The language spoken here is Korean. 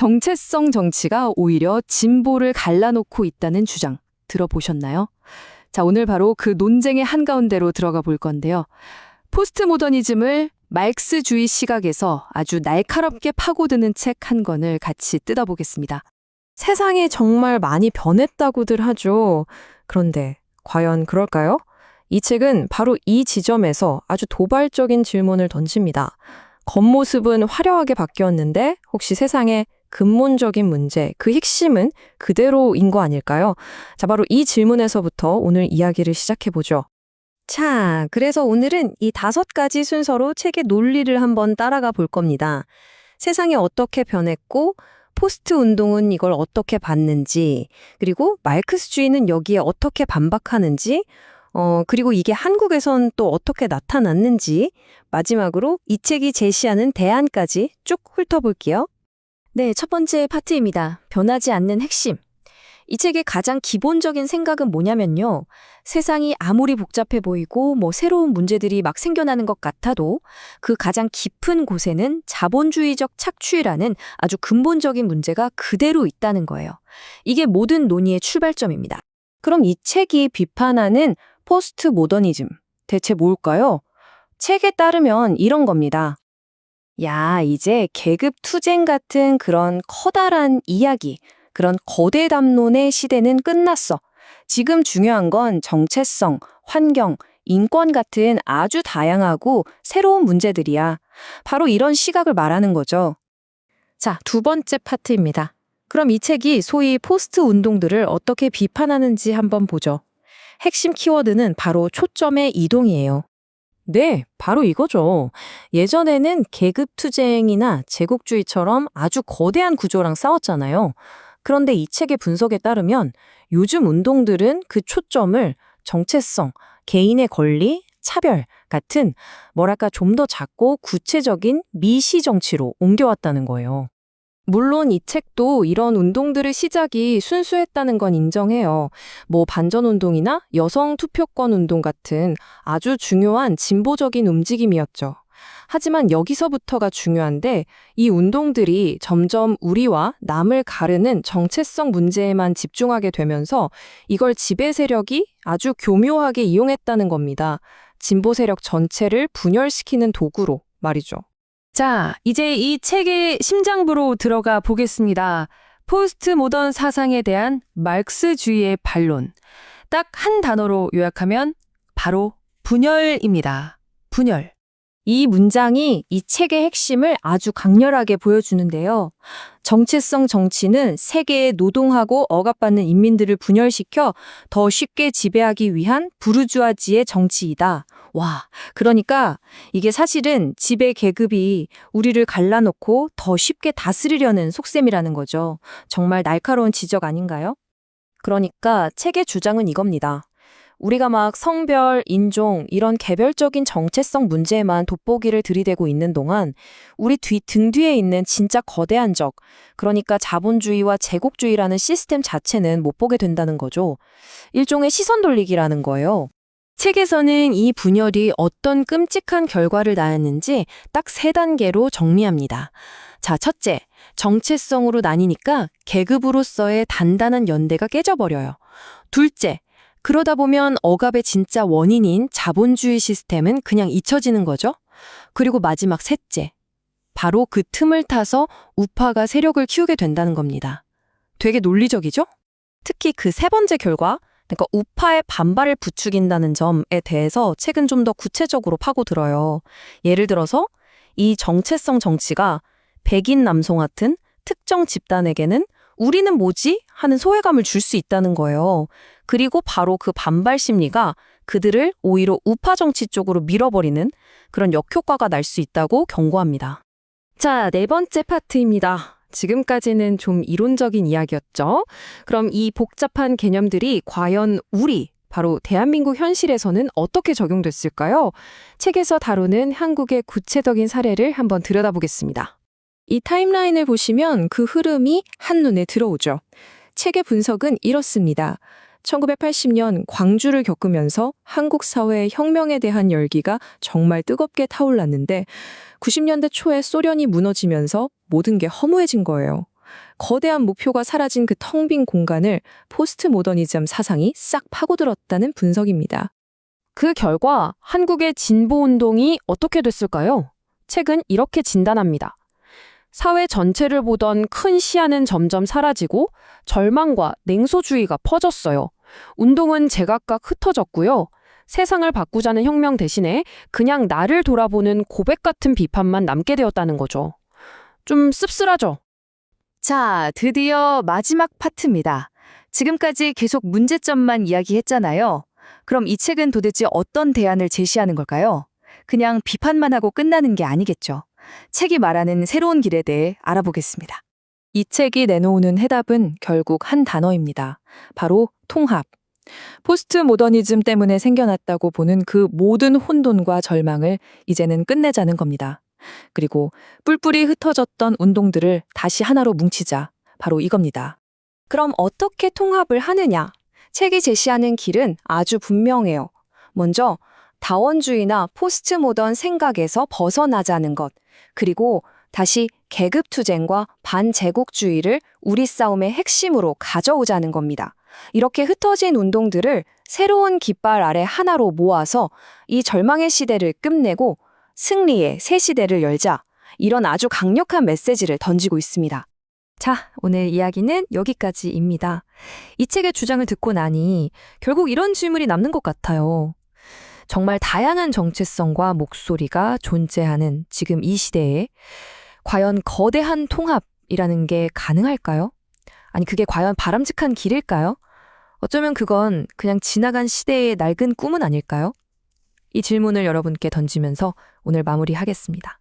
정체성 정치가 오히려 진보를 갈라놓고 있다는 주장 들어보셨나요? 자, 오늘 바로 그 논쟁의 한가운데로 들어가 볼 건데요. 포스트 모더니즘을 마르크스주의 시각에서 아주 날카롭게 파고드는 책 한 권을 같이 뜯어보겠습니다. 세상이 정말 많이 변했다고들 하죠. 그런데 과연 그럴까요? 이 책은 바로 이 지점에서 아주 도발적인 질문을 던집니다. 겉모습은 화려하게 바뀌었는데 혹시 세상의 근본적인 문제, 그 핵심은 그대로인 거 아닐까요? 자, 바로 이 질문에서부터 오늘 이야기를 시작해보죠. 자, 그래서 오늘은 이 5가지 순서로 책의 논리를 한번 따라가 볼 겁니다. 세상이 어떻게 변했고 포스트 운동은 이걸 어떻게 봤는지, 그리고 마르크스주의는 여기에 어떻게 반박하는지, 그리고 이게 한국에선 또 어떻게 나타났는지, 마지막으로 이 책이 제시하는 대안까지 쭉 훑어볼게요. 네, 첫 번째 파트입니다. 변하지 않는 핵심. 이 책의 가장 기본적인 생각은 뭐냐면요. 세상이 아무리 복잡해 보이고 새로운 문제들이 막 생겨나는 것 같아도 그 가장 깊은 곳에는 자본주의적 착취라는 아주 근본적인 문제가 그대로 있다는 거예요. 이게 모든 논의의 출발점입니다. 그럼 이 책이 비판하는 포스트 모더니즘, 대체 뭘까요? 책에 따르면 이런 겁니다. 야, 이제 계급 투쟁 같은 그런 커다란 이야기, 그런 거대 담론의 시대는 끝났어. 지금 중요한 건 정체성, 환경, 인권 같은 아주 다양하고 새로운 문제들이야. 바로 이런 시각을 말하는 거죠. 자, 두 번째 파트입니다. 그럼 이 책이 소위 포스트 운동들을 어떻게 비판하는지 한번 보죠. 핵심 키워드는 바로 초점의 이동이에요. 네, 바로 이거죠. 예전에는 계급투쟁이나 제국주의처럼 아주 거대한 구조랑 싸웠잖아요. 그런데 이 책의 분석에 따르면 요즘 운동들은 그 초점을 정체성, 개인의 권리, 차별 같은 좀 더 작고 구체적인 미시 정치로 옮겨왔다는 거예요. 물론 이 책도 이런 운동들의 시작이 순수했다는 건 인정해요. 반전운동이나 여성 투표권 운동 같은 아주 중요한 진보적인 움직임이었죠. 하지만 여기서부터가 중요한데 이 운동들이 점점 우리와 남을 가르는 정체성 문제에만 집중하게 되면서 이걸 지배 세력이 아주 교묘하게 이용했다는 겁니다. 진보 세력 전체를 분열시키는 도구로 말이죠. 자, 이제 이 책의 심장부로 들어가 보겠습니다. 포스트 모던 사상에 대한 마르크스주의의 반론. 딱 한 단어로 요약하면 바로 분열입니다. 분열. 이 문장이 이 책의 핵심을 아주 강렬하게 보여주는데요. 정체성 정치는 세계의 노동하고 억압받는 인민들을 분열시켜 더 쉽게 지배하기 위한 부르주아지의 정치이다. 와, 그러니까 이게 사실은 지배 계급이 우리를 갈라놓고 더 쉽게 다스리려는 속셈이라는 거죠. 정말 날카로운 지적 아닌가요? 그러니까 책의 주장은 이겁니다. 우리가 막 성별, 인종 이런 개별적인 정체성 문제에만 돋보기를 들이대고 있는 동안 우리 등 뒤에 있는 진짜 거대한 적, 그러니까 자본주의와 제국주의라는 시스템 자체는 못 보게 된다는 거죠. 일종의 시선 돌리기라는 거예요. 책에서는 이 분열이 어떤 끔찍한 결과를 낳았는지 딱 3단계로 정리합니다. 자, 첫째, 정체성으로 나뉘니까 계급으로서의 단단한 연대가 깨져버려요. 둘째, 그러다 보면 억압의 진짜 원인인 자본주의 시스템은 그냥 잊혀지는 거죠. 그리고 마지막 셋째, 바로 그 틈을 타서 우파가 세력을 키우게 된다는 겁니다. 되게 논리적이죠? 특히 그 3번째 결과, 그러니까 우파의 반발을 부추긴다는 점에 대해서 책은 좀 더 구체적으로 파고들어요. 예를 들어서 이 정체성 정치가 백인 남성 같은 특정 집단에게는 우리는 뭐지? 하는 소외감을 줄 수 있다는 거예요. 그리고 바로 그 반발 심리가 그들을 오히려 우파 정치 쪽으로 밀어버리는 그런 역효과가 날 수 있다고 경고합니다. 자, 4번째 파트입니다. 지금까지는 좀 이론적인 이야기였죠. 그럼 이 복잡한 개념들이 과연 바로 대한민국 현실에서는 어떻게 적용됐을까요? 책에서 다루는 한국의 구체적인 사례를 한번 들여다보겠습니다. 이 타임라인을 보시면 그 흐름이 한눈에 들어오죠. 책의 분석은 이렇습니다. 1980년 광주를 겪으면서 한국 사회의 혁명에 대한 열기가 정말 뜨겁게 타올랐는데 90년대 초에 소련이 무너지면서 모든 게 허무해진 거예요. 거대한 목표가 사라진 그 텅 빈 공간을 포스트 모더니즘 사상이 싹 파고들었다는 분석입니다. 그 결과 한국의 진보 운동이 어떻게 됐을까요? 책은 이렇게 진단합니다. 사회 전체를 보던 큰 시야는 점점 사라지고 절망과 냉소주의가 퍼졌어요. 운동은 제각각 흩어졌고요. 세상을 바꾸자는 혁명 대신에 그냥 나를 돌아보는 고백 같은 비판만 남게 되었다는 거죠. 좀 씁쓸하죠? 자, 드디어 마지막 파트입니다. 지금까지 계속 문제점만 이야기했잖아요. 그럼 이 책은 도대체 어떤 대안을 제시하는 걸까요? 그냥 비판만 하고 끝나는 게 아니겠죠. 책이 말하는 새로운 길에 대해 알아보겠습니다. 이 책이 내놓는 해답은 결국 한 단어입니다. 바로 통합. 포스트 모더니즘 때문에 생겨났다고 보는 그 모든 혼돈과 절망을 이제는 끝내자는 겁니다. 그리고 뿔뿔이 흩어졌던 운동들을 다시 하나로 뭉치자. 바로 이겁니다. 그럼 어떻게 통합을 하느냐? 책이 제시하는 길은 아주 분명해요. 먼저 다원주의나 포스트 모던 생각에서 벗어나자는 것, 그리고 다시 계급투쟁과 반제국주의를 우리 싸움의 핵심으로 가져오자는 겁니다. 이렇게 흩어진 운동들을 새로운 깃발 아래 하나로 모아서 이 절망의 시대를 끝내고 승리의 새 시대를 열자, 이런 아주 강력한 메시지를 던지고 있습니다. 자, 오늘 이야기는 여기까지입니다. 이 책의 주장을 듣고 나니 결국 이런 질문이 남는 것 같아요. 정말 다양한 정체성과 목소리가 존재하는 지금 이 시대에 과연 거대한 통합이라는 게 가능할까요? 아니, 그게 과연 바람직한 길일까요? 어쩌면 그건 그냥 지나간 시대의 낡은 꿈은 아닐까요? 이 질문을 여러분께 던지면서 오늘 마무리하겠습니다.